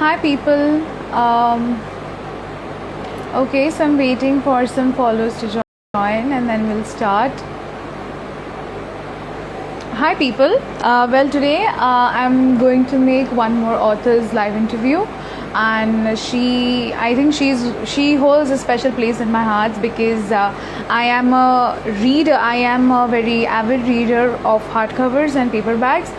Hi, people. Okay, so I'm waiting for some followers to join and then we'll start. Hi, people. Today I'm going to make one more author's live interview, and I think she holds a special place in my heart because I am a reader. I am a very avid reader of hardcovers and paperbacks,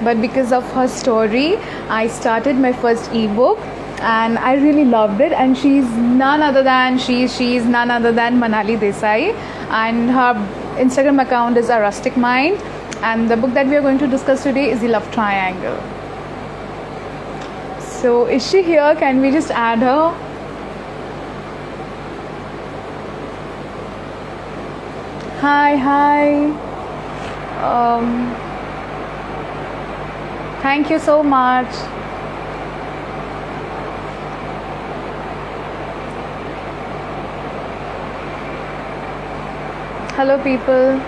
but because of her story, I started my first ebook, and I really loved it. And she's none other than Manali Desai, and her Instagram account is A Rustic Mind. And the book that we are going to discuss today is The Love Triangle. So, is she here? Can we just add her? Hi. Thank you so much. Hello, people.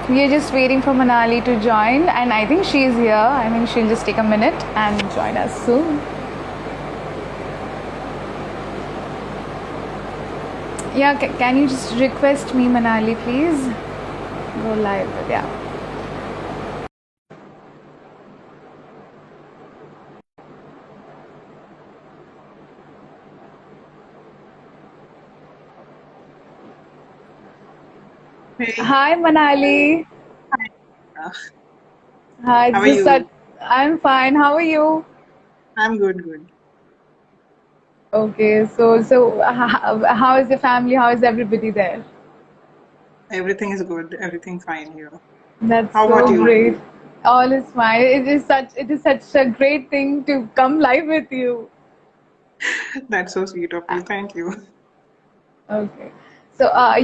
We are just waiting for Manali to join, and I think she's here. I mean, she'll just take a minute and join us soon. Yeah, can you just request me, Manali, please? Go live, yeah. Hey, Hi, Manali. uh, Hi, how are this is you? I'm fine. How are you? I'm good. Okay, so how is your family? How is everybody there? Everything is good. Everything fine here. That's How about so you? great. All is fine. It is such a great thing to come live with you. That's so sweet of you. Thank you. Okay. So, I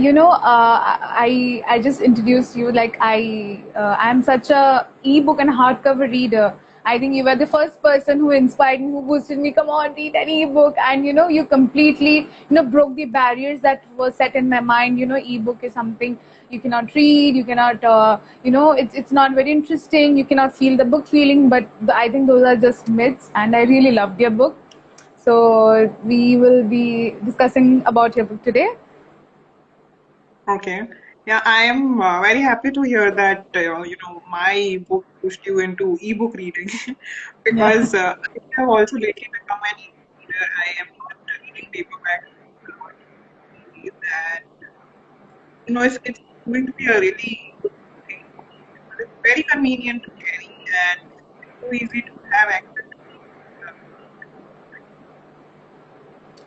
just introduced you. Like I'm such a ebook and hardcover reader. I think you were the first person who inspired me, who boosted me. Come on, read an ebook, and you completely broke the barriers that were set in my mind. Ebook is something you cannot read. You cannot. It's not very interesting. You cannot feel the book feeling. But I think those are just myths, and I really loved your book. So we will be discussing about your book today. Okay. Yeah, I am very happy to hear that my book pushed you into ebook reading Yeah. because I have also lately become an ebook reader. I am not reading paperbacks a lot these days, and it's going to be a really good thing for me because it's very convenient to carry and it's so easy to have access to these books at home.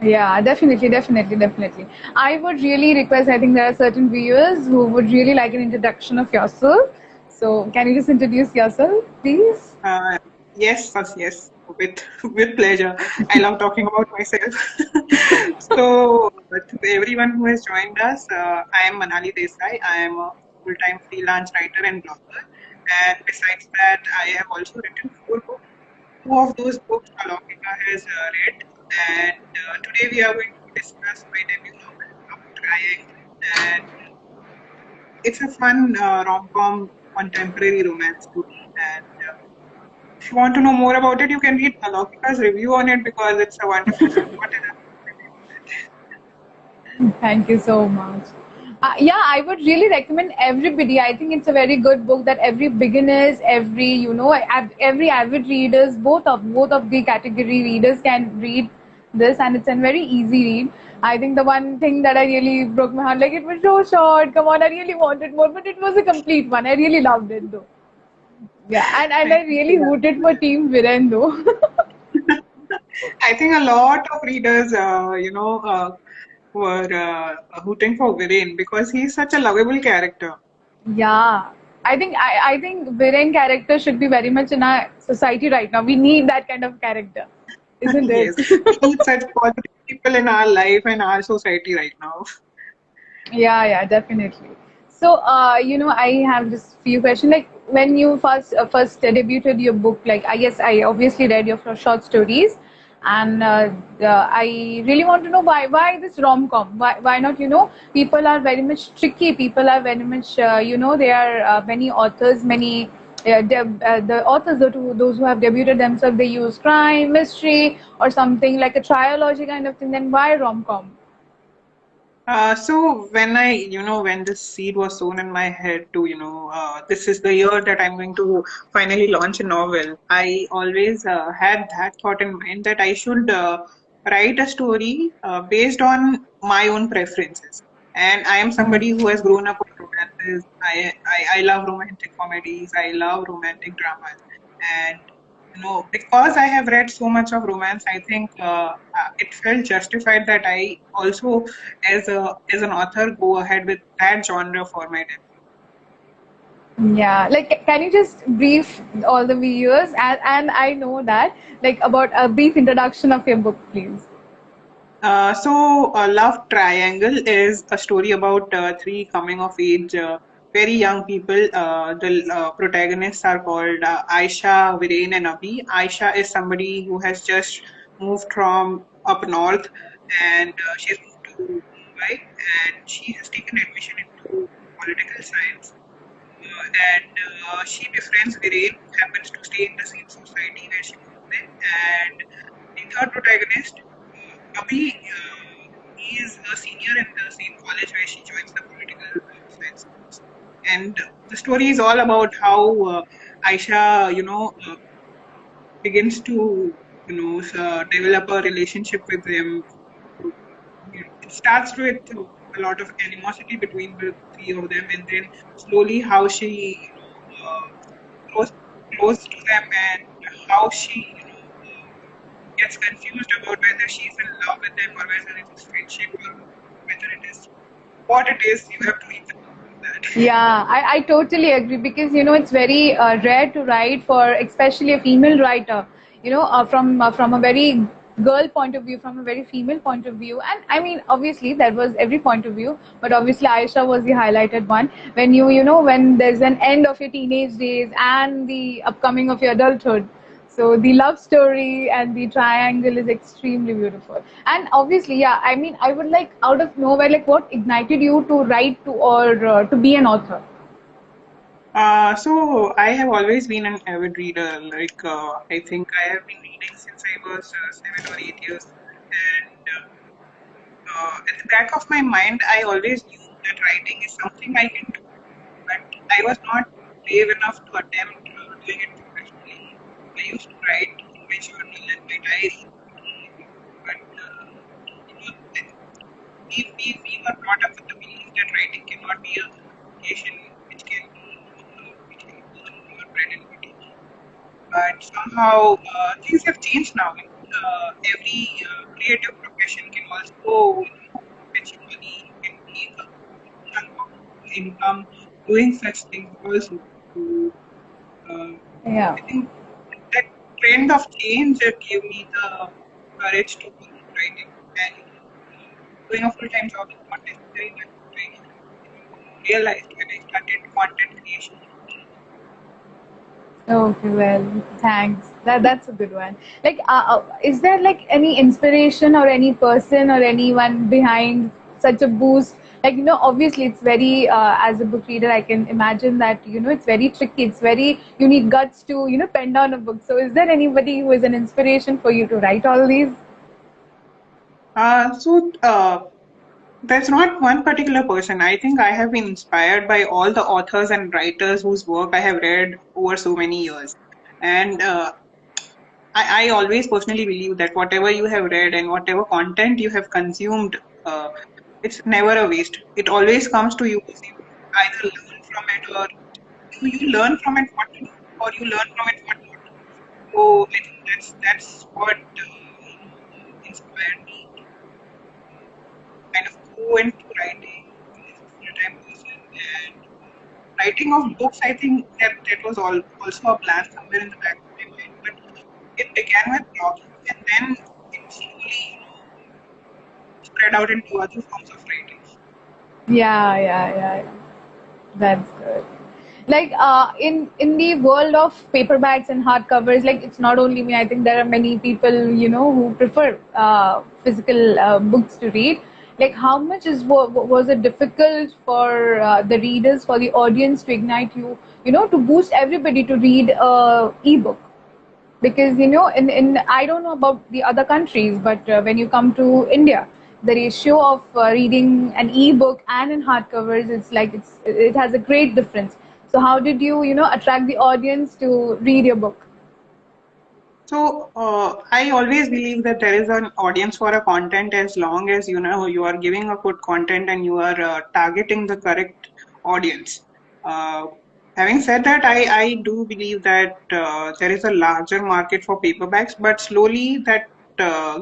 Yeah, definitely. I would really request, I think there are certain viewers who would really like an introduction of yourself. So can you just introduce yourself, please? Uh, yes, with with pleasure. I love talking about myself. So, to everyone who has joined us, I am Manali Desai. I am a full-time freelance writer and blogger. And besides that, I have also written 4 books. Two of those books Alokika has read. And today we are going to discuss my debut novel, Love Triangle. And it's a fun rom-com contemporary romance story. And if you want to know more about it, you can read Alokika's review on it because it's a wonderful book. What is a review on it? Thank you so much. Yeah, I would really recommend everybody. I think it's a very good book that every beginners, every avid readers, both of the category readers can read this, and it's a very easy read. I think the one thing that I really broke my heart, like it was so short. Come on, I really wanted more, but it was a complete one. I really loved it though. Yeah, and I Thank you really so rooted for much. Team Viren though. I think a lot of readers, were hooting for Viren because he's such a lovable character. Yeah, I think Viren character should be very much in our society right now. We need that kind of character, isn't it? Yes, we need such positive people in our life and our society right now. Yeah, definitely. So, I have just few questions. Like when you first debuted your book, like I guess I obviously read your short stories, and I really want to know why this rom com? Why not? People are very much tricky. People are very much there are many authors, many yeah, the authors, those who have debuted themselves, they use crime, mystery, or something like a trilogy kind of thing. Then why rom-com? So when when this seed was sown in my head to, this is the year that I'm going to finally launch a novel, I always had that thought in mind that I should write a story based on my own preferences. And I am somebody who has grown up with romances. I love romantic comedies. I love romantic dramas. And because I have read so much of romance, I think it felt justified that I also, as an author, go ahead with that genre for my debut. Yeah, like can you just brief all the viewers, and I know that, like, about a brief introduction of your book, please. Love Triangle is a story about three coming of age, very young people. The protagonists are called Aisha, Viren, and Abhi. Aisha is somebody who has just moved from up north, and she's moved to Mumbai, and she has taken admission into political science. And she befriends Viren, who happens to stay in the same society where she moved in. And the third protagonist, Abhi, he is a senior in the same college where she joins the political science course. And the story is all about how Aisha, begins to, develop a relationship with him. It starts with a lot of animosity between the three of them, and then slowly how she, grows close to them, and how she, gets confused about whether she's in love with them or whether it is friendship or whether it is what it is. You have to read the book for that. Yeah, I totally agree, because it's very rare to write for, especially a female writer, from a very girl point of view, from a very female point of view. And I mean, obviously that was every point of view, but obviously Aisha was the highlighted one. When when there's an end of your teenage days and the upcoming of your adulthood, so the love story and the triangle is extremely beautiful. And obviously, yeah, I mean, I would like, out of nowhere, like, what ignited you to write to, or to be an author? So I have always been an avid reader. I think I have been reading since I was 7 or 8 years, and at the back of my mind, I always knew that writing is something I can do, but I was not brave enough to attempt doing it professionally. I used to write in my journal and my diary, but we were brought up with the belief that writing cannot be a vocation which can earn your bread and butter. But somehow things have changed now. Every creative profession can also fetch you money, can make a chunk of income doing such things also. So, uh, Yeah. I think that trend of change gave me the courage to do writing, and doing a full-time job is not necessary. That I realized when I started content creation. Okay, well, thanks. That's a good one. Like, is there like any inspiration or any person or anyone behind such a boost? Like, obviously it's very, as a book reader, I can imagine that, it's very tricky. It's very, you need guts to, pen down a book. So is there anybody who is an inspiration for you to write all these? There's not one particular person. I think I have been inspired by all the authors and writers whose work I have read over so many years. And I always personally believe that whatever you have read and whatever content you have consumed, it's never a waste. It always comes to you. You either learn from it, or you learn from it what to do, or you learn from it what not to do. So I think that's what inspired me to kind of go into writing as a full-time person. And writing of books, I think that was also a plan somewhere in the back of my mind. But it began with blogging, and then it slowly, spread out into other forms of writing. Yeah. That's good. Like, in the world of paperbacks and hardcovers, like, it's not only me. I think there are many people who prefer physical books to read. Like how much was it difficult for the readers, for the audience to ignite you, to boost everybody to read a ebook? Because in I don't know about the other countries, but when you come to India, the ratio of reading an ebook and in hardcovers, it has a great difference. So how did you attract the audience to read your book? So I always believe that there is an audience for a content as long as you are giving a good content and you are targeting the correct audience. Uh, Having said that, I do believe that there is a larger market for paperbacks, but slowly that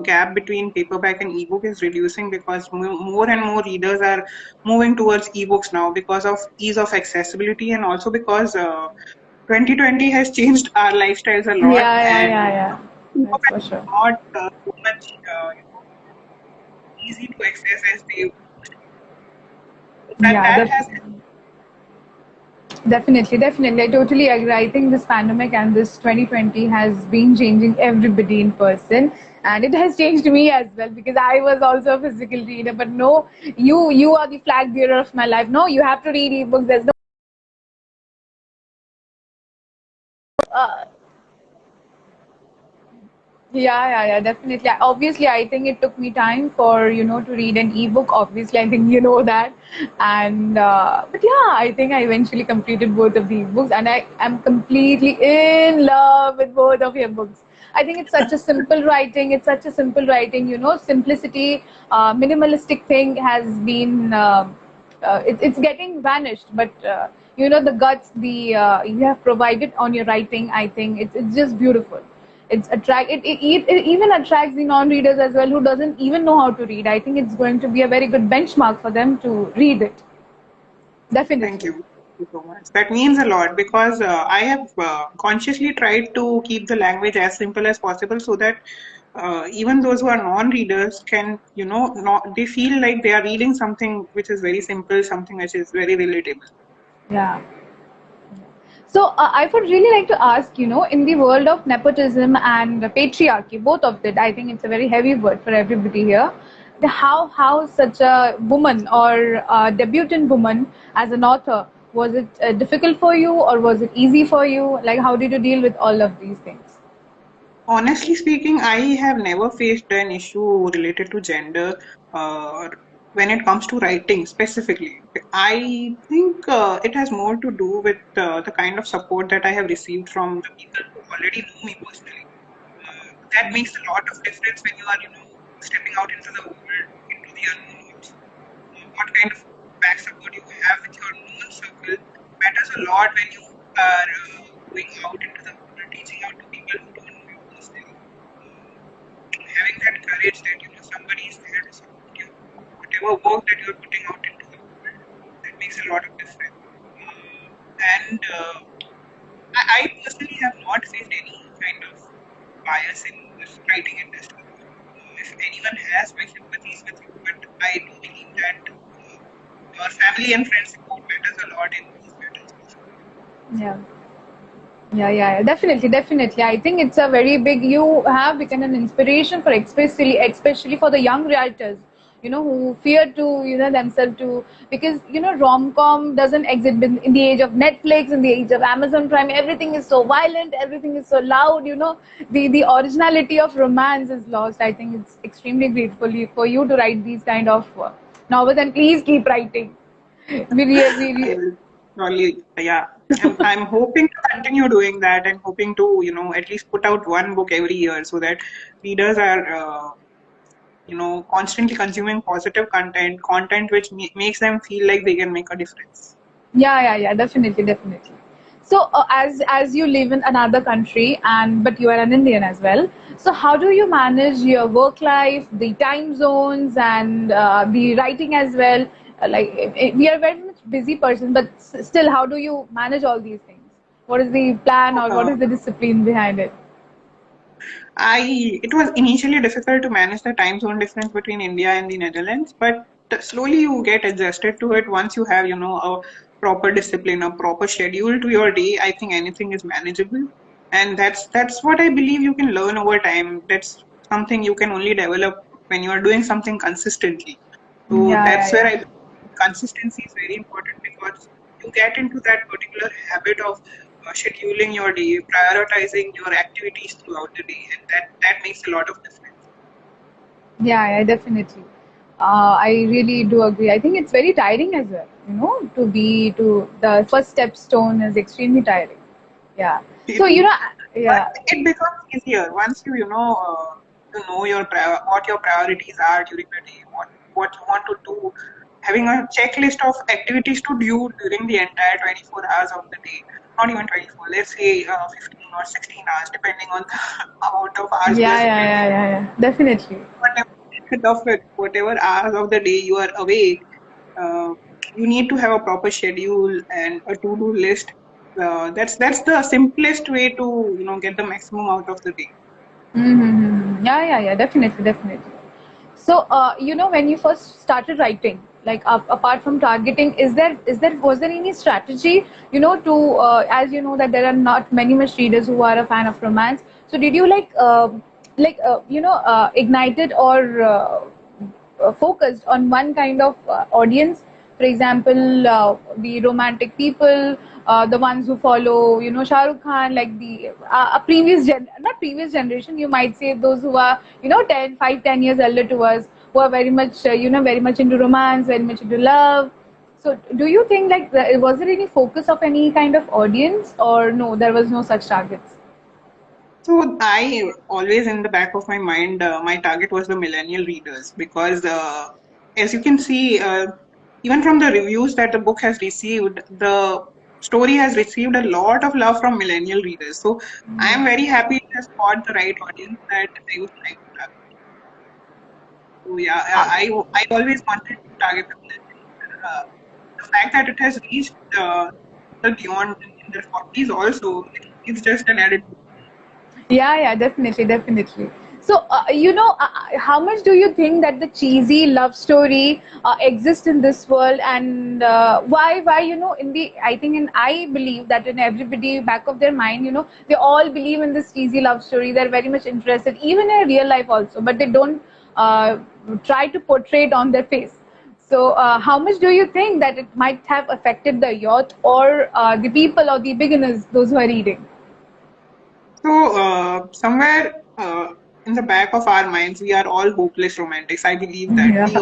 gap between paperback and ebook is reducing because more and more readers are moving towards ebooks now because of ease of accessibility and also because 2020 has changed our lifestyles a lot, Yeah, yeah, and yeah, yeah. people That's for are sure. not so much easy to access as they used to. So Yeah, that has definitely, definitely. I totally agree. I think this pandemic and this 2020 has been changing everybody in person, and it has changed me as well because I was also a physical reader. But no, you are the flag bearer of my life. No, you have to read ebooks. There's no Yeah, yeah, yeah, definitely. Obviously, I think it took me time for to read an ebook. Obviously, I think you know that, and but yeah, I think I eventually completed both of the books, and I am completely in love with both of your books. I think it's such a simple writing. It's such a simple writing. Simplicity, minimalistic thing has been. It's getting vanished, but the guts the you have provided on your writing. I think it's just beautiful. It even attracts the non-readers as well who doesn't even know how to read. I think it's going to be a very good benchmark for them to read it. Thank Definitely. you. Thank you so much. That means a lot because I have consciously tried to keep the language as simple as possible so that even those who are non-readers can, not, they feel like they are reading something which is very simple, something which is very relatable. Yeah. So I would really like to ask, in the world of nepotism and patriarchy, both of it, I think it's a very heavy word for everybody here. How such a woman or a debutant woman as an author, was it difficult for you or was it easy for you? Like how did you deal with all of these things? Honestly speaking, I have never faced an issue related to gender uh, when it comes to writing specifically. I think it has more to do with the kind of support that I have received from the people who already know me personally. That makes a lot of difference when you are, stepping out into the world, into the unknown also. What kind of back support you have with your known circle matters a lot when you are going out into the world, reaching out to people who don't know you personally. Having that courage that somebody is there to support you, whatever work that you're putting out into the world, that makes a lot of difference. And I personally have not faced any kind of bias in this writing industry. If anyone has, my sympathies with you, but I do believe that your family and friend support matters a lot in these matters. Yeah. Yeah, yeah, yeah, definitely, definitely. I think it's a very big. You have become an inspiration for especially for the young writers, who fear to, themselves to, because rom-com doesn't exist in the age of Netflix, in the age of Amazon Prime. Everything is so violent, everything is so loud. The originality of romance is lost. I think it's extremely grateful for you to write these kind of novels, and please keep writing. I will surely, yeah. I'm hoping to continue doing that and hoping to, at least put out one book every year so that readers are, constantly consuming positive content which makes them feel like they can make a difference. Yeah, yeah, yeah, definitely, definitely. So, as you live in another country, and but you are an Indian as well. So, how do you manage your work life, the time zones, and the writing as well? We are very much busy person, but still, how do you manage all these things? What is the plan, or what Uh, is the discipline behind it? it was initially difficult to manage the time zone difference between India and the Netherlands, but slowly you get adjusted to it. Once you have, a proper discipline, a proper schedule to your day, I think anything is manageable. And that's what I believe you can learn over time. That's something you can only develop when you are doing something consistently. So Yeah, that's yeah, where yeah. I believe consistency is very important, because you get into that particular habit of scheduling your day, prioritizing your activities throughout the day, and that makes a lot of difference. Yeah, yeah, definitely. I really do agree. I think it's very tiring as well, to the first step stone is extremely tiring. Yeah. It So, is, but yeah. it becomes easier once you know what your priorities are during the day, what you want to do. Having a checklist of activities to do during the entire 24 hours of the day, not even 24, let's say 15 or 16 hours, depending on the amount of hours you Yeah, are yeah, spending. yeah, yeah, yeah. Definitely. Whatever hours of the day you are awake, uh, you need to have a proper schedule and a to-do list. That's the simplest way to get the maximum out of the day. Mm-hmm. Yeah, yeah, yeah. Definitely, definitely. So, when you first started writing, like apart from targeting, was there any strategy, to as you know that there are not many much readers who are a fan of romance. So, did you ignited or focused on one kind of audience? For example, the romantic people, the ones who follow, Shah Rukh Khan, like the not previous generation, you might say those who are, 10 years elder to us, who are very much, very much into romance, very much into love. So, do you think like was there any focus of any kind of audience, or no, there was no such targets? So I always, in the back of my mind, my target was the millennial readers, because as you can see, even from the reviews that the book has received, the story has received a lot of love from millennial readers. So I am very happy it has got the right audience that I would like to target. So yeah, I always wanted to target the millennials. The fact that it has reached the beyond in their 40s also, it's just an added. Yeah, yeah, definitely, definitely. So, how much do you think that the cheesy love story exists in this world, and why, I think, and I believe that in everybody back of their mind, they all believe in this cheesy love story. They're very much interested, even in real life also, but they don't uh, try to portray it on their face. So, how much do you think that it might have affected the youth or the people or the beginners, those who are reading? So, somewhere in the back of our minds, we are all hopeless romantics. I believe that Yeah. we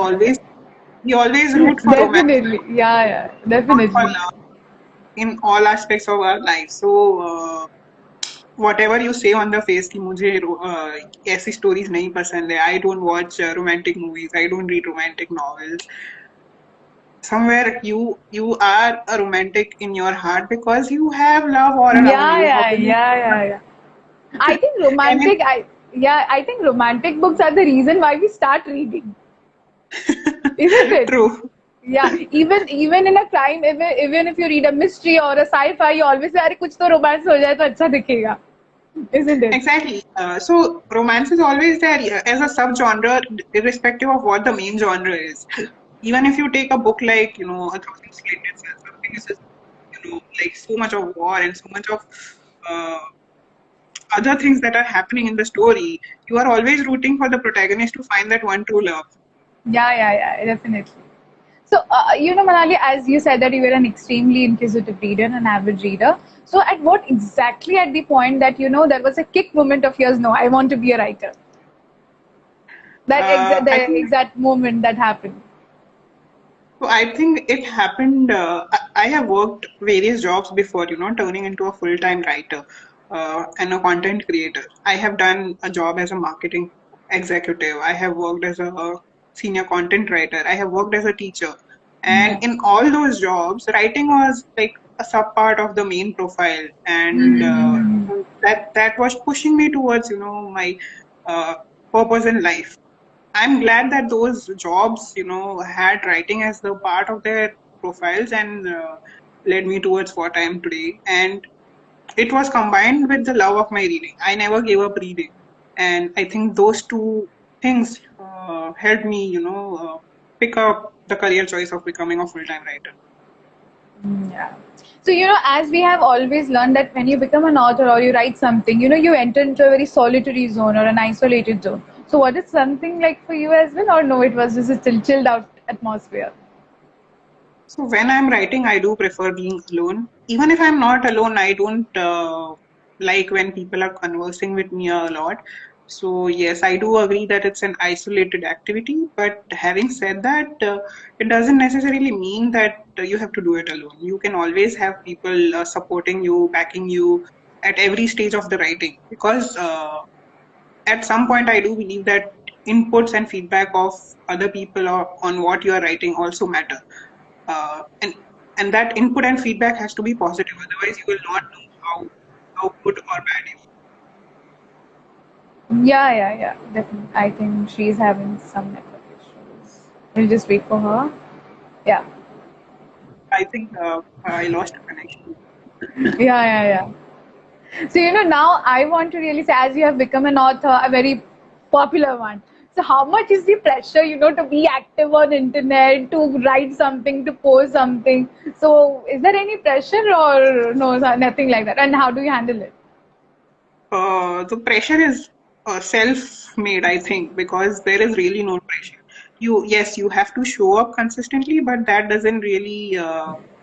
always root for romance, Definitely, yeah, yeah, root for definitely. love in all aspects of our life. So, whatever you say on the face कि मुझे ऐसी stories नहीं पसंद है. I don't watch romantic movies. I don't read romantic novels. Somewhere you are a romantic in your heart, because you have love all around Yeah, you. How yeah, can you? yeah, yeah, yeah. I think Can romantic. you? I think romantic books are the reason why we start reading, isn't it? True. Yeah, even in a crime, even if you read a mystery or a sci-fi, you always say, "अरे कुछ तो romance हो जाए तो अच्छा दिखेगा," isn't it? Exactly. So romance is always there as a subgenre, irrespective of what the main genre is. Even if you take a book like, A Thousand Splendid Suns, something is just, like so much of war and so much of uh, other things that are happening in the story, you are always rooting for the protagonist to find that one true love. Yeah, yeah, yeah, definitely. So, Manali, as you said that you were an extremely inquisitive reader, an avid reader. So, at what exactly at the point that there was a kick moment of yours? No, I want to be a writer. I The think exact moment that happened. So I think it happened. I have worked various jobs before, turning into a full-time writer and a content creator. I have done a job as a marketing executive. I have worked as a senior content writer. I have worked as a teacher. Yeah. And in all those jobs, writing was like a sub part of the main profile, and Mm-hmm. that was pushing me towards, my uh, purpose in life. I'm glad that those jobs, had writing as the part of their profiles, and led me towards what I am today. And it was combined with the love of my reading. I never gave up reading. And I think those two things helped me, pick up the career choice of becoming a full-time writer. Yeah. So, as we have always learned that when you become an author or you write something, you enter into a very solitary zone or an isolated zone. So, what is something like for you as well, or no, it was just a chilled out atmosphere? So when I'm writing, I do prefer being alone. Even if I'm not alone, I don't like when people are conversing with me a lot. So yes, I do agree that it's an isolated activity. But having said that, it doesn't necessarily mean that you have to do it alone. You can always have people supporting you, backing you at every stage of the writing. Because at some point, I do believe that inputs and feedback of other people or on what you are writing also matter, and that input and feedback has to be positive, otherwise you will not know how good or bad it is. Yeah. Definitely. I think she's having some network issues. We'll just wait for her. Yeah. I think I lost a connection. Yeah. So, now I want to really say, as you have become an author, a very popular one. So, how much is the pressure, to be active on internet, to write something, to post something? So, is there any pressure or no, nothing like that? And how do you handle it? The pressure is self-made, I think, because there is really no pressure. Yes, you have to show up consistently, but that doesn't really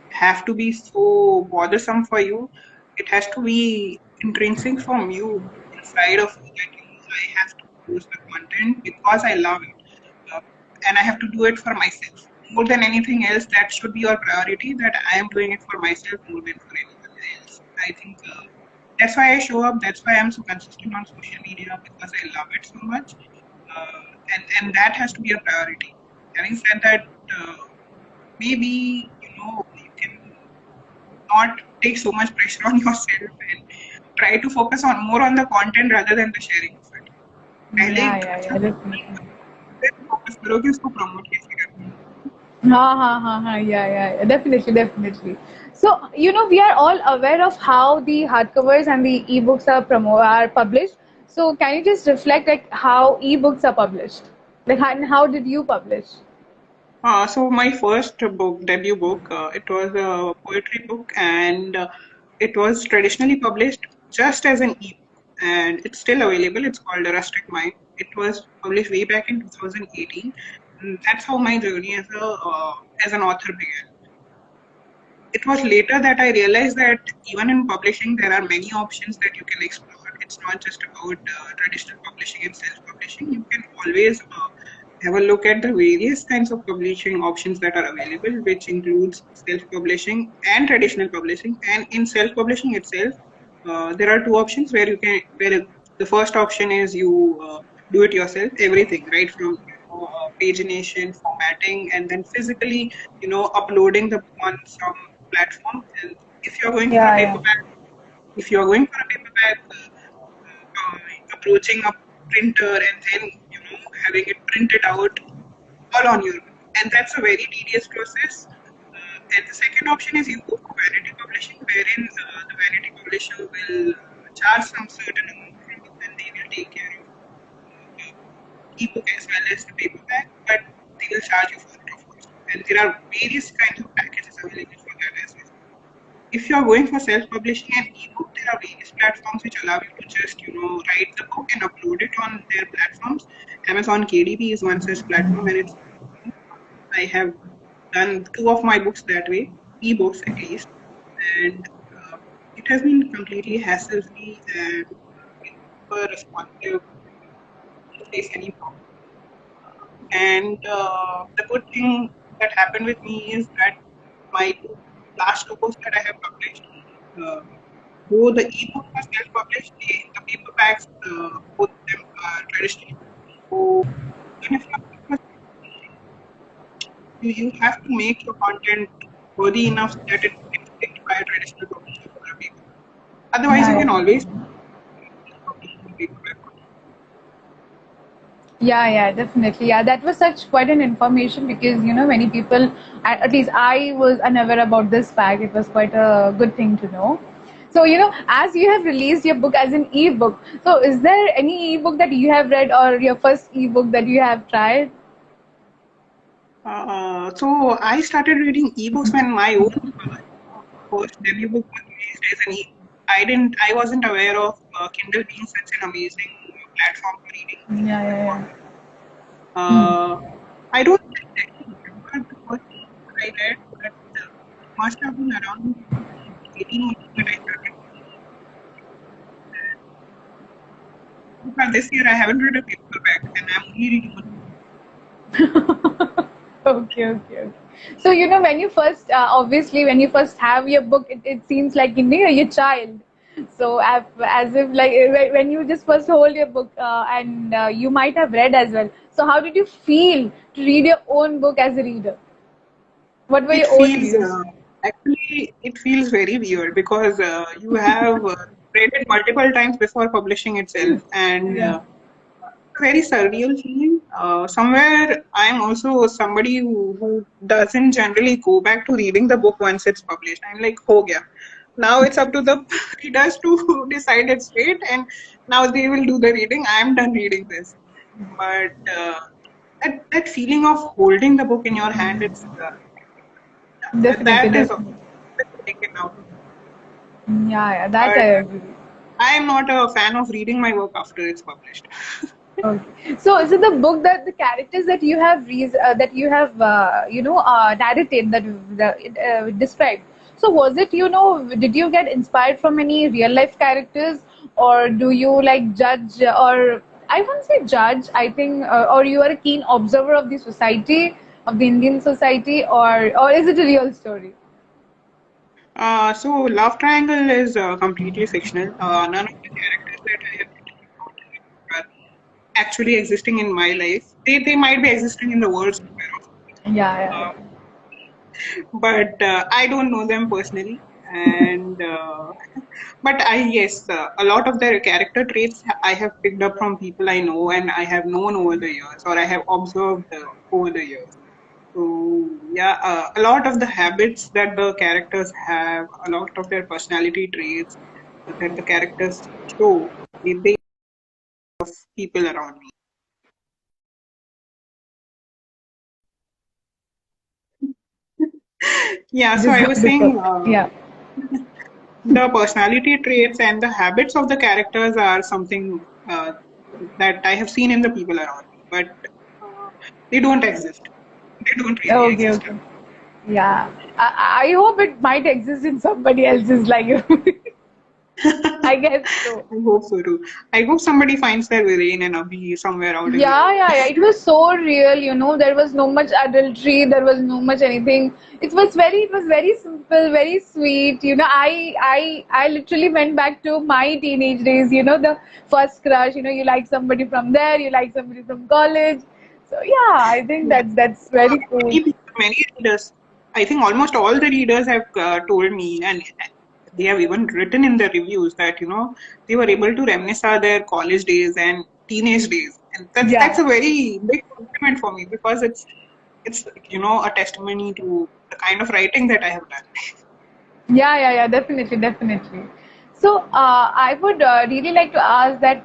have to be so bothersome for you. It has to be intrinsic from you, inside of you, that I have to post the content because I love it, and I have to do it for myself. More than anything else, that should be your priority. That I am doing it for myself more than for anyone else. I think. That's why I show up. That's why I'm so consistent on social media, because I love it so much, and that has to be a priority. Having said that, maybe you can not take so much pressure on yourself and try to focus on more on the content rather than the sharing of it. पहले Yeah, definitely. Focus करो कि उसको promote कैसे करना है. Yeah, definitely. So, we are all aware of how the hardcovers and the ebooks are published. So, can you just reflect like how ebooks are published? Like, and how did you publish? So my first book, debut book, it was a poetry book, and it was traditionally published just as an ebook, and it's still available. It's called A Rustic Mind. It was published way back in 2018. And that's how my journey as an author began. It was later that I realized that even in publishing, there are many options that you can explore. It's not just about traditional publishing and self-publishing. You can always have a look at the various kinds of publishing options that are available, which includes self-publishing and traditional publishing. And in self-publishing itself, there are two options where the first option is you do it yourself, everything, right from pagination, formatting, and then physically, uploading the book on some platform. And if you're going for a Yeah. paperback, if you're going for a paperback, approaching a printer and then having it printed out all on your own, and that's a very tedious process. And the second option is you go for vanity publishing, wherein the vanity publisher will charge some certain amount from you, and they will take care of ebook as well as the paperback, but they will charge you for it, of course. And there are various kinds of packages available for that as well. If you are going for self-publishing an ebook, there are various platforms which allow you to just, write the book and upload it on their platforms. Amazon KDP is one such platform, and I have done two of my books that way, ebooks at least, and it has been completely hassle-free and super responsive. Don't face any problem. And the good thing that happened with me is that my last two books that I have published, uh, though the ebook was self-published, the paperbacks, both of them are traditional. So even if you have to make your content worthy enough that it gets picked by a traditional publisher for a paper. Otherwise, you can Yeah. always publish the paperback. Yeah, definitely. Yeah, that was such quite an information because many people, at least I was unaware about this fact. It was quite a good thing to know. So as you have released your book as an ebook, so is there any ebook that you have read or your first ebook that you have tried? So I started reading ebooks when my own first debut book was released as an ebook. I wasn't aware of Kindle being such an amazing platform for reading. Yeah. Uh, I don't. must have been around 18 months that I started. So far this year, I haven't read a paperback, and I'm only reading one. Okay, okay, okay. So, when you first, obviously, when you first have your book, it seems like you're a child. So, as if like when you just first hold your book, and you might have read as well. So, how did you feel to read your own book as a reader? What were It your own feels views? actually it feels very weird because you have read it multiple times before publishing itself, and Yeah. a very surreal feeling. Somewhere I'm also somebody who doesn't generally go back to reading the book once it's published. I'm like, oh yeah, now it's up to the readers to decide its fate, and now they will do the reading. I'm done reading this. But that feeling of holding the book in your hand, it's Definitely, that is definitely. taken out. Yeah, yeah, that I But agree. I am not a fan of reading my work after it's published. Okay. So, is it the book that the characters that you have narrated that described? So, was it did you get inspired from any real life characters, or do you like judge, or I won't say judge. I think, or you are a keen observer of the society of the Indian society, or is it a real story? So Love Triangle is completely fictional. None of the characters that I have written about in the book are actually existing in my life. They might be existing in the world somewhere, Yeah, yeah, uh, but I don't know them personally. And but I yes, a lot of their character traits I have picked up from people I know and I have known over the years, or I have observed over the years. So yeah, a lot of the habits that the characters have, a lot of their personality traits that the characters show, they of people around me. Yeah, yeah. so Just I got was the book. saying Yeah. the personality traits and the habits of the characters are something that I have seen in the people around me, but uh, they don't exist. They don't really Okay, exist. okay. Yeah, I hope it might exist in somebody else's life. I guess so. I hope so too. I hope somebody finds their Viren and Abhi somewhere out in the Yeah, world. yeah, yeah. It was so real, There was no much adultery. There was no much anything. It was very simple, very sweet. I literally went back to my teenage days. The first crush. You like somebody from there. You like somebody from college. So yeah, I think Yeah. that's very cool. Many readers, I think almost all the readers have told me, and they have even written in the reviews that they were able to reminisce their college days and teenage days, and that's Yeah. a very big compliment for me because it's a testimony to the kind of writing that I have done. Yeah, yeah, yeah, definitely, definitely. So, I would really like to ask that,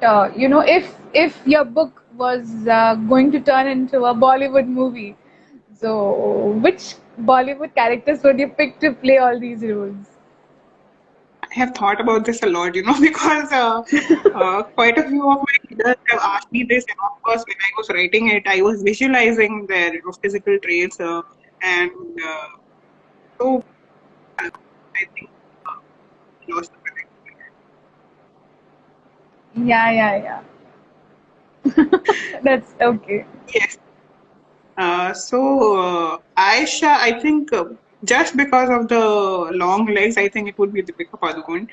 if your book was going to turn into a Bollywood movie, so which Bollywood characters would you pick to play all these roles? I have thought about this a lot, because quite a few of my readers have asked me this, and of course, when I was writing it, I was visualizing their physical traits, and uh, so I think I lost the Yeah, yeah, yeah. That's okay. yes. Aisha, I think just because of the long legs, I think it would be Deepika Padukone.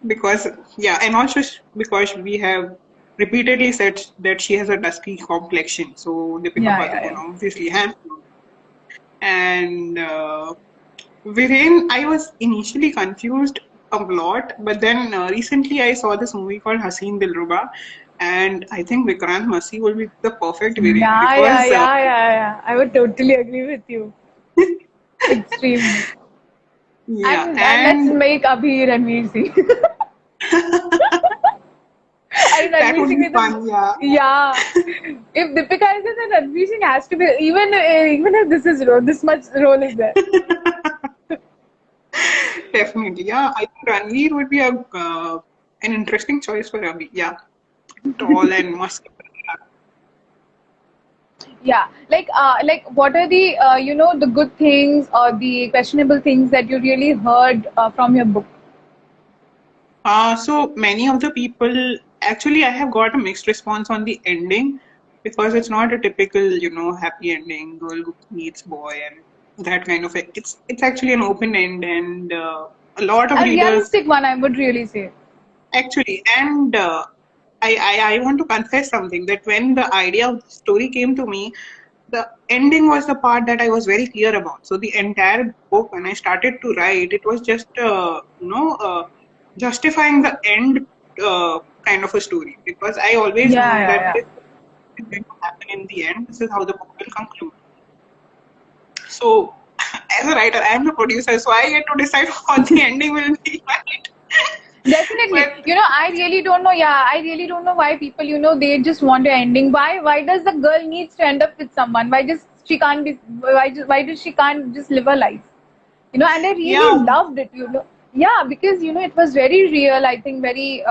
Because yeah, and also because we have repeatedly said that she has a dusky complexion. So Deepika Yeah, yeah, Padukone yeah. obviously has, and Viren, I was initially confused a lot, but then recently I saw this movie called Haseen Dilruba, and I think Vikrant Massey will be the perfect Viren Yeah, yeah, because yeah, yeah, yeah. I would totally agree with you. Extremely. yeah, And let's and make Abhi Ranveer Singh. And that Ranveer would Singh be is in, fun. Yeah, yeah. If Deepika is in, then Ranveer Singh has to be, even if this much role is there. definitely. Yeah, I think Ranveer would be a an interesting choice for Abhi. Yeah, tall and muscular. Yeah, like what are the the good things or the questionable things that you really heard from your book? So many of the people, actually, I have got a mixed response on the ending because it's not a typical, happy ending, girl meets boy and that kind of. It's actually an open end, and a lot of A readers realistic one, I would really say. actually, and I want to confess something that when the idea of the story came to me, the ending was the part that I was very clear about. So the entire book, when I started to write, it was just justifying the end kind of a story because I always Yeah, knew that yeah, this is going to happen in the end. This is how the book will conclude. So as a writer, I am the producer, so I get to decide what the ending will be. Right? definitely. But I really don't know. Yeah, I really don't know why people, they just want an ending. Why does the girl needs to end up with someone? Why just she can't be? Why does she can't just live her life? And I yeah, really loved it. Yeah, because it was very real. I think very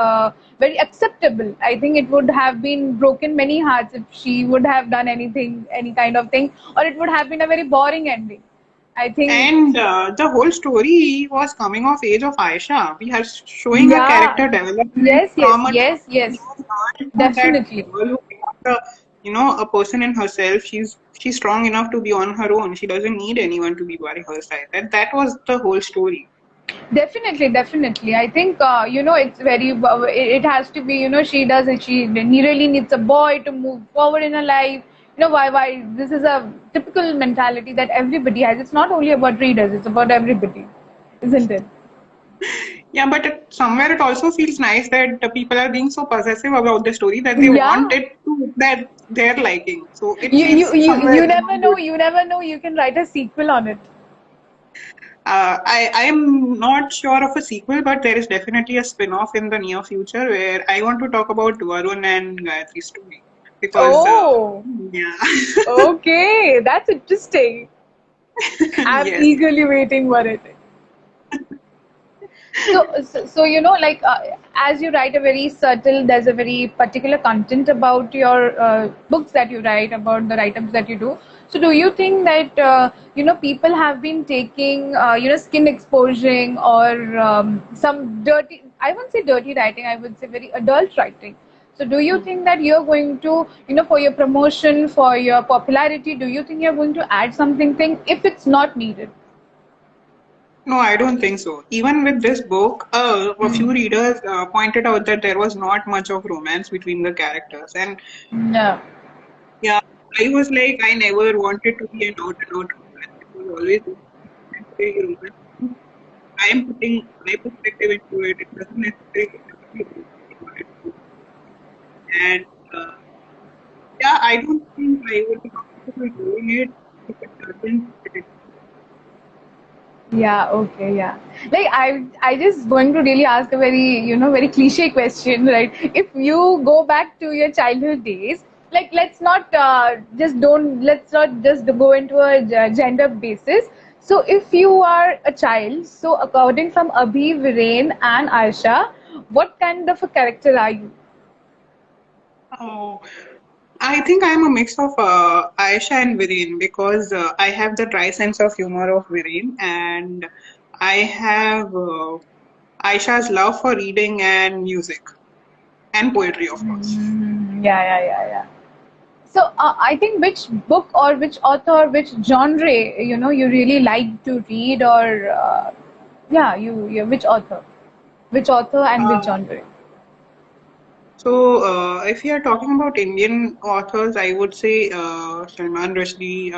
acceptable. I think it would have been broken many hearts if she would have done anything, any kind of thing, or it would have been a very boring ending. I think. and the whole story was coming of age of Aisha. We are showing her Yeah. character development Yes, yes, from a yes, yes. young girl to that Definitely. girl who becomes a person in herself. She's strong enough to be on her own. She doesn't need anyone to be by her side. That was the whole story. Definitely, definitely. I think it's very. It has to be. She does it. She really needs a boy to move forward in her life. Why? This is a typical mentality that everybody has. It's not only about readers. It's about everybody, isn't it? Yeah, but somewhere it also feels nice that the people are being so possessive about the story that they want Yeah. it to that their liking. So it You you feels you somewhere you never know. good. You never know. You can write a sequel on it. I am not sure of a sequel, but there is definitely a spin-off in the near future where I want to talk about Varun and Gayatri's story because Oh, yeah, okay. That's interesting. I'm yes. eagerly waiting for it. So as you write a very subtle, there's a very particular content about your books that you write, about the write-ups that you do. So do you think that people have been taking skin exposing or some dirty? I wouldn't say dirty writing. I would say very adult writing. So do you think that you're going to, for your promotion, for your popularity, do you think you're going to add something thing if it's not needed? No, I don't think so. Even with this book, a few readers pointed out that there was not much of romance between the characters, and No. yeah, I was like, I never wanted to be an out and out romance. It was always necessary romance. I am putting my perspective into it. It doesn't necessarily have to be romance. And yeah, I don't think I would be comfortable doing it if it doesn't fit. Yeah, okay, yeah. Like I just going to really ask a very, very cliche question, right? If you go back to your childhood days, like let's not just go into a gender basis. So if you are a child, so according from Abhi, Viren and Aisha, what kind of a character are you? Oh, I think I'm a mix of Aisha and Viren because I have the dry sense of humor of Viren and I have Aisha's love for reading and music and poetry, of course. Yeah, yeah, yeah, yeah. So I think which book or which author, which genre, you really like to read, or yeah, which author and which Uh, genre? so, if you are talking about Indian authors, I would say Salman Rushdie,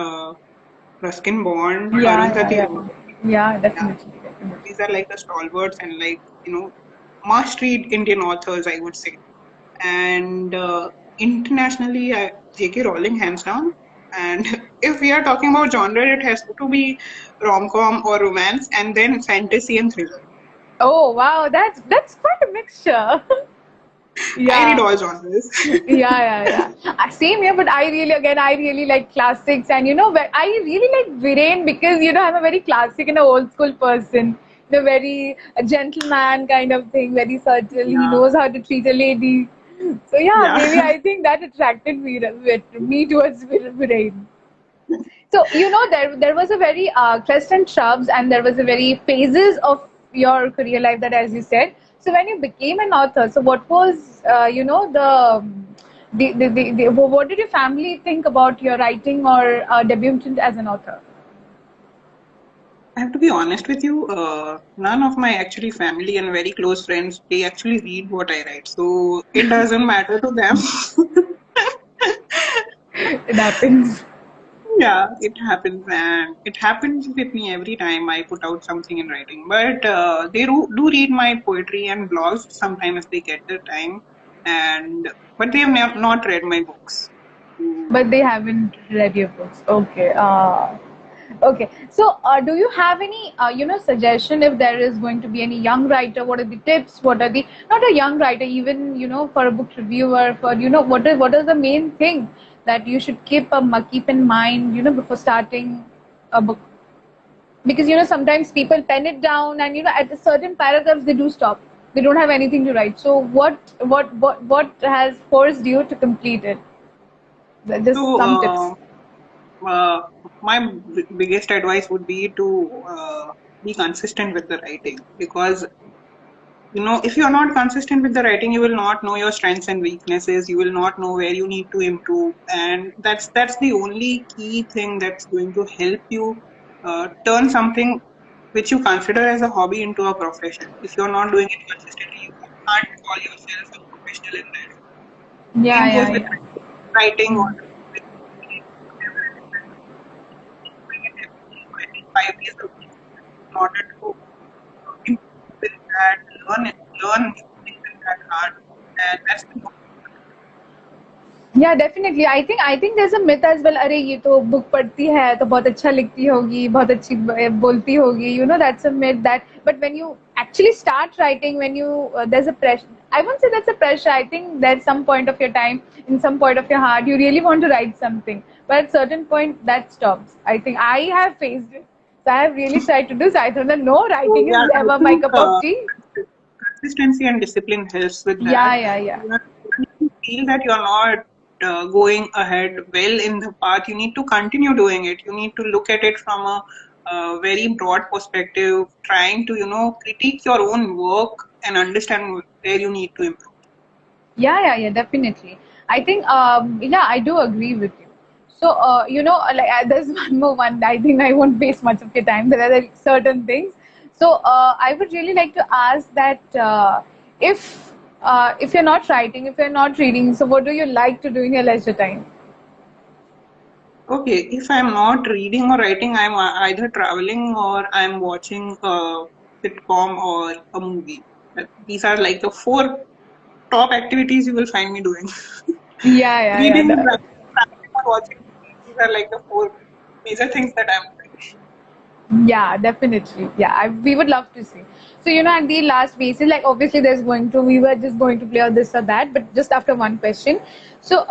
Ruskin Bond, Yeah, yeah, Arundhati yeah, Roy. yeah, Yeah, definitely, definitely. these are like the stalwarts and like must read Indian authors, I would say. And internationally, J.K. Rowling, hands down. And if we are talking about genre, it has to be rom-com or romance, and then fantasy and thriller. Oh wow, that's quite a mixture. I read Yeah. all genres. Yeah, yeah, yeah. Same here, but I really like classics, and I really like Viren because I'm a very classic and a old school person. The very a gentleman kind of thing, very subtle. He Yeah. knows how to treat a lady. So yeah, Yeah. maybe I think that attracted me towards Viren. So there was a very crest and troughs, and there was a very phases of your career life that, as you said. So when you became an author, so what was what did your family think about your writing or debutant as an author? I have to be honest with you. None of my actually family and very close friends, they actually read what I write, so it doesn't matter to them. It happens. Yeah, it happens, and it happens with me every time I put out something in writing. But they do read my poetry and blogs sometimes if they get the time, and but they have not read my books. Mm. But they haven't read your books. Okay. Okay. So, do you have any, suggestion if there is going to be any young writer? What are the tips? What are the not a young writer, even for a book reviewer, for what is the main thing that you should keep in mind, before starting a book? Because sometimes people pen it down, and at a certain paragraphs they do stop. They don't have anything to write. So, what has forced you to complete it? Just So, some tips. uh, my biggest advice would be to be consistent with the writing, because if you're not consistent with the writing, you will not know your strengths and weaknesses. You will not know where you need to improve, and that's the only key thing that's going to help you turn something which you consider as a hobby into a profession. If you're not doing it consistently, you can't call yourself a professional in that. Yeah, Same yeah, goes with yeah. writing or Hmm. with whatever it is that you keep doing it every day, or at least 5 days a week, in order to improve in that, learn new things in that art, and that's the most important. Yeah, definitely. I think there's a myth as well. अरे ये तो book पढ़ती है तो बहुत अच्छा लिखती होगी, बहुत अच्छी बोलती होगी. That's a myth that. But when you actually start writing, when you there's a pressure. I won't say that's a pressure. I think there's some point of your time, in some point of your heart, you really want to write something. But at certain point, that stops. I think I have faced it. So I have really tried to do so. I thought that no, So writing yeah, is I ever my think cup of tea. consistency and discipline helps with Yeah, that. yeah, yeah. When you feel that you're not going ahead well in the path, you need to continue doing it. You need to look at it from a very broad perspective, trying to critique your own work and understand where you need to improve. Yeah, yeah, yeah, definitely. I think, yeah, I do agree with you. So, like there's one more one. I think I won't waste much of your time. There are certain things. So, I would really like to ask that if you're not writing, if you're not reading, so what do you like to do in your leisure time? Okay, if I'm not reading or writing, I'm either traveling or I'm watching a sitcom or a movie. These are like the four top activities you will find me doing. Yeah, yeah, yeah. Reading, traveling, or watching movies. These are like the four major things that I'm doing. Yeah, definitely. Yeah, we would love to see. So, at the last basis, like obviously we were just going to play or this or that, but just after one question. So,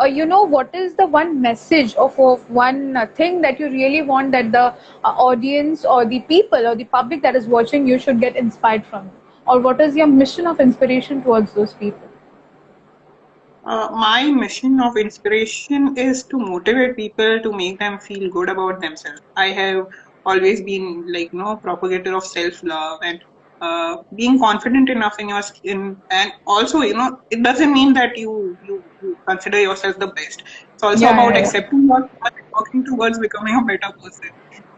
what is the one message of one thing that you really want that the audience or the people or the public that is watching you should get inspired from? Or what is your mission of inspiration towards those people? My mission of inspiration is to motivate people to make them feel good about themselves. I have always been like propagator of self love and being confident enough in your skin, and also it doesn't mean that you consider yourself the best. It's also Yeah, about yeah, yeah. accepting yourself and working towards becoming a better person.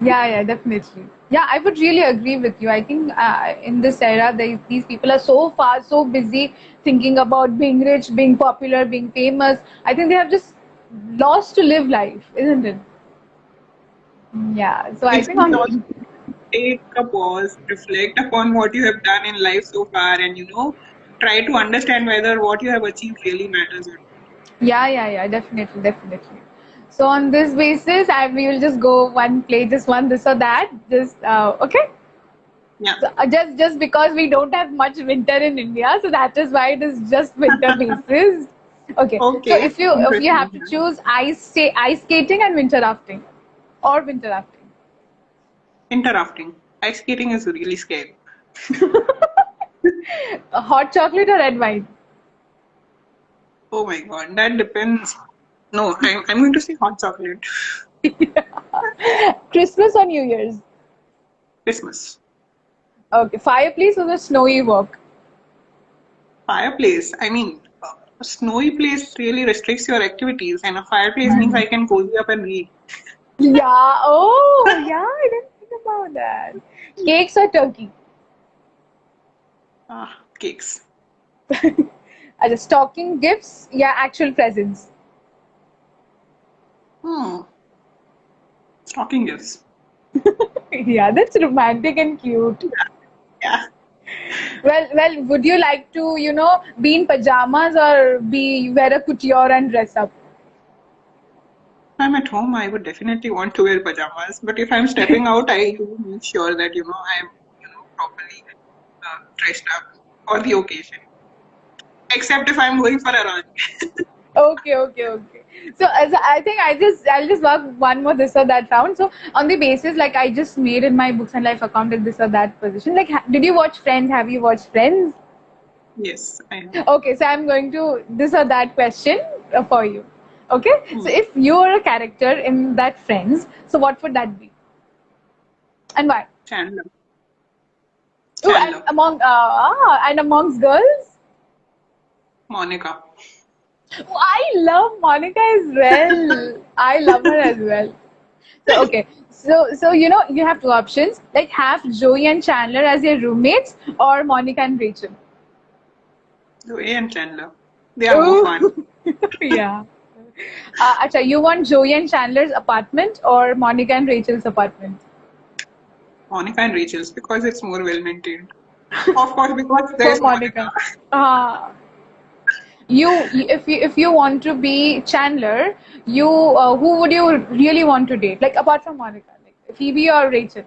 Yeah, yeah, definitely. Yeah, I would really agree with you. I think in this era, these people are so far, so busy thinking about being rich, being popular, being famous. I think they have just lost to live life, isn't it? Yeah. So I It's think on also take a pause, reflect upon what you have done in life so far, and try to understand whether what you have achieved really matters or not. yeah, yeah, yeah, definitely, definitely. So on this basis, we will just go one play, just one this or that. Just okay. Yeah. So just because we don't have much winter in India, so that is why it is just winter basis. Okay. So Okay. if you Interesting. have to choose ice skating and winter rafting, or winter rafting, Interrupting. Ice skating is really scary. hot chocolate or red wine. Oh my God, that depends. No, I'm going to say hot chocolate. Christmas or New Year's? Christmas. Okay, fireplace or the snowy walk? Fireplace. I mean, a snowy place really restricts your activities, and a fireplace means Hmm. I can cozy up and read. Yeah. Oh, yeah. I didn't think about that. Cakes or turkey? Cakes. As a stocking gifts, yeah, actual presents. Hmm. Stocking gifts. Yeah, that's romantic and cute. Yeah. Well, would you like to, be in pajamas or be wear a couture and dress up? If I'm at home, I would definitely want to wear pajamas. But if I'm stepping out, I do make sure that I'm properly dressed up for the occasion. Except if I'm going for a run. Okay. So as I think I'll just work one more this or that round. So on the basis like I just made in my books and life account at this or that position. Like, did you watch Friends? Have you watched Friends? Yes, I have. Okay, so I'm going to this or that question for you. Okay, so Hmm. if you were a character in that Friends, so what would that be and why? Chandler. Oh, and Chandler. amongst girls. Monica. Oh, I love Monica as well. I love her as well. So okay, so you have two options like have Joey and Chandler as your roommates or Monica and Rachel. Joey and Chandler. They are more fun. Oh, yeah. Acha, you want Joey and Chandler's apartment or Monica and Rachel's apartment? Monica and Rachel's because it's more well maintained. Of course, because For there's Monica. Monica. Uh, if you want to be Chandler, you who would you really want to date? Like apart from Monica, like Phoebe or Rachel?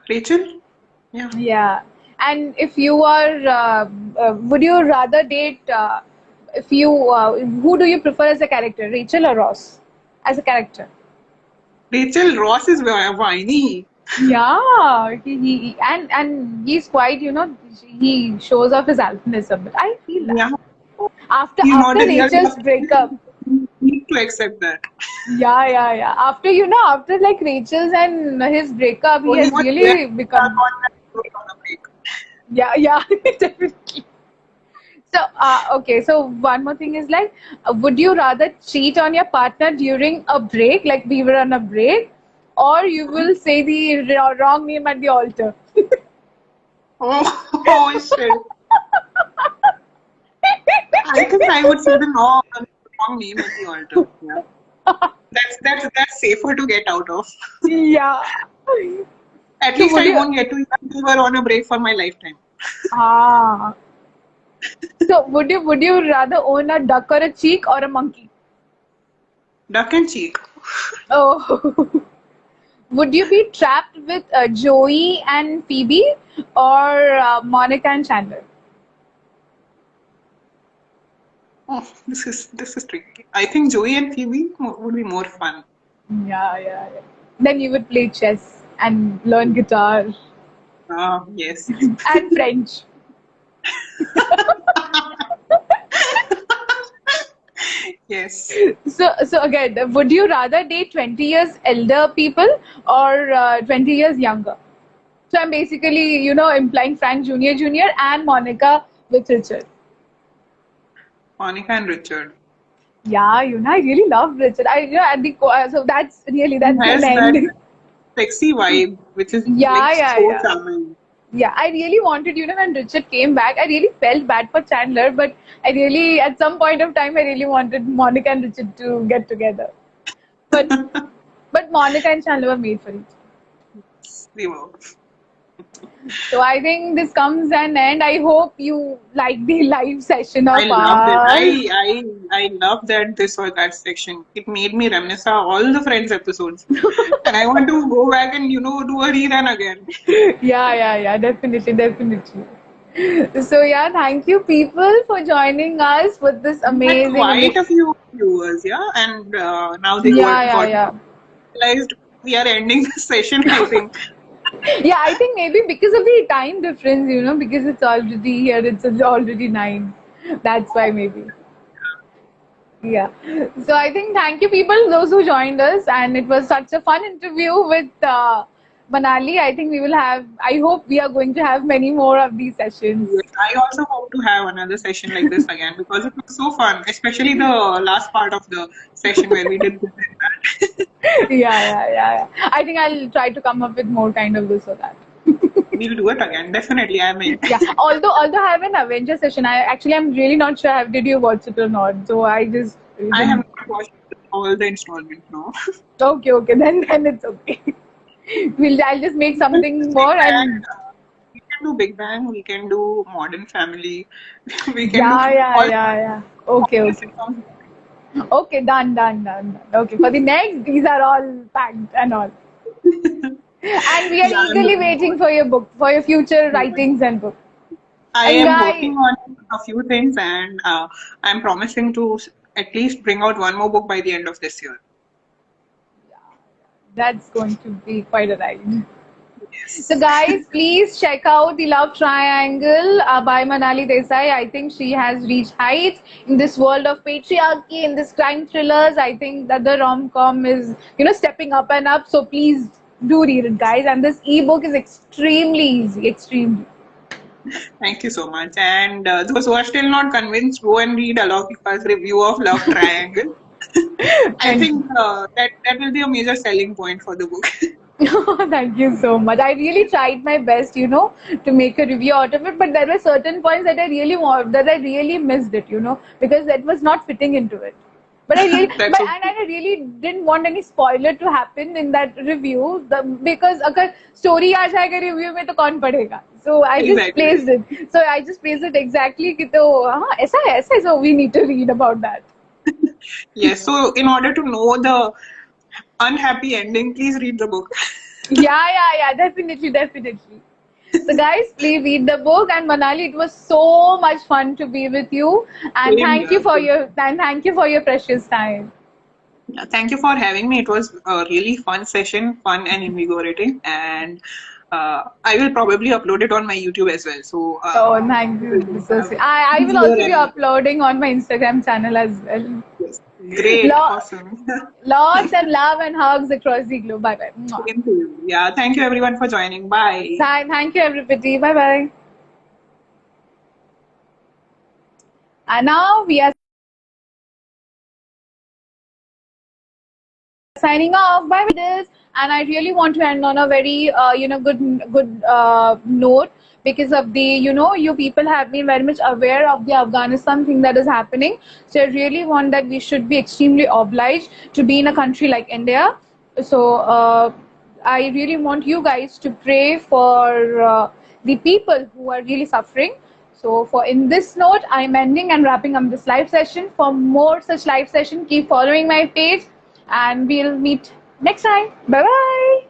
Rachel? Yeah. Yeah. And if you are, would you rather date? If you, who do you prefer as a character, Rachel or Ross, as a character? Rachel Ross is whiny. Yeah, and he's quite, he shows off his alphanism. But I feel that Yeah. after He's not after a real Rachel's breakup, you need to accept that. yeah. After after like Rachel's and his breakup, So he he has was there really become on a break. yeah definitely. So, okay. So one more thing is like, would you rather cheat on your partner during a break, like we were on a break, or you will say the wrong name at the altar? Oh shit. I think I would say the wrong name at the altar. Yeah. That's safer to get out of. Yeah. At So least would I you? won't get to even we were on a break for my lifetime. Ah. So would you rather own a duck or a cheek or a monkey? Duck and cheek. Oh. Would you be trapped with Joey and Phoebe or Monica and Chandler? Oh, this is tricky. I think Joey and Phoebe would be more fun. Yeah. Then you would play chess and learn guitar Yes. and French. Yes. So again, would you rather date 20 years elder people or 20 years younger? So I'm basically, implying Frank Jr. and Monica with Richard. Monica and Richard. Yeah, I really love Richard. At the so He that's has an that end. sexy vibe, which is Yeah, like yeah, so yeah. charming. Yeah, I really wanted, when Richard came back, I really felt bad for Chandler, but at some point of time, I really wanted Monica and Richard to get together. But Monica and Chandler were made for each other. They were. So I think this comes an end. I hope you like the live session I of loved it. ours. I loved that this or that section. It made me reminisce of all the Friends episodes, and I want to go back and do a rerun again. Yeah, definitely. So yeah, thank you people for joining us with this We had amazing. quite a few viewers, yeah, and now they Yeah, got yeah. realized we are ending the session. I think. Yeah, I think maybe because of the time difference, because it's already here, it's already 9. That's why maybe. Yeah. So I think thank you people, those who joined us, and it was such a fun interview with Manali. I think we will have. I hope we are going to have many more of these sessions. Yes, I also hope to have another session like this again because it was so fun, especially the last part of the session where we did this and that. Yeah. I think I'll try to come up with more kind of this or that. We'll do it again. Definitely, I mean. Yeah. Although I have an Avenger session, I'm really not sure. Did you watch it or not? So I just I have didn't. not watched all the installments now. Okay. Then it's okay. I'll just make But something saying more that, and we can do Big Bang, we can do Modern Family, we can do all yeah. Okay. the sitcoms. Okay, done. Okay, for the next, these are all packed and all. And we are Yeah, I'm eagerly looking waiting forward. for your book, for your future Yes. writings and book. I And am guys, working on a few things and I'm promising to at least bring out one more book by the end of this year. that's going to be quite a ride. So, Yes. guys, please check out The Love Triangle by Manali Desai. I think she has reached heights in this world of patriarchy, in this crime thrillers. I think that the rom-com is, stepping up and up. So, please do read it, guys. And this ebook is extremely easy, extremely. Thank you so much. And those who are still not convinced, go and read Alokika's review of Love Triangle. I Thank think you. that will be a major selling point for the book. Thank you so much. I really tried my best, to make a review out of it, but there were certain points that I really missed it, because that was not fitting into it. That's And okay. I really didn't want any spoiler to happen in that review, because अगर story आ जाएगा review में तो कौन पढ़ेगा? So I just Exactly. placed it. So I just placed it exactly कि तो हाँ ऐसा है, so we need to read about that. Yes. So in order to know the unhappy ending, please read the book. Yeah, definitely. So guys, please read the book. And Manali, it was so much fun to be with you. And Same here. thank you for your precious time. Yeah, thank you for having me. It was a really fun session, fun and invigorating. And I will probably upload it on my YouTube as well. So Oh, thank you. we So have sweet. I will easier also be and uploading on my Instagram channel as well. yes. Great, Lo- awesome. Lots and love and hugs across the globe. Bye bye. Same to you. Yeah, thank you everyone for joining. Bye. Thank you everybody. Bye bye. And now we are signing off. Bye with this, and I really want to end on a very good note, because of the you people have been very much aware of the Afghanistan thing that is happening. So I really want that we should be extremely obliged to be in a country like India. So I really want you guys to pray for the people who are really suffering. So for in this note, I'm ending and wrapping up this live session. For more such live session, keep following my page, and we'll meet next time. Bye bye.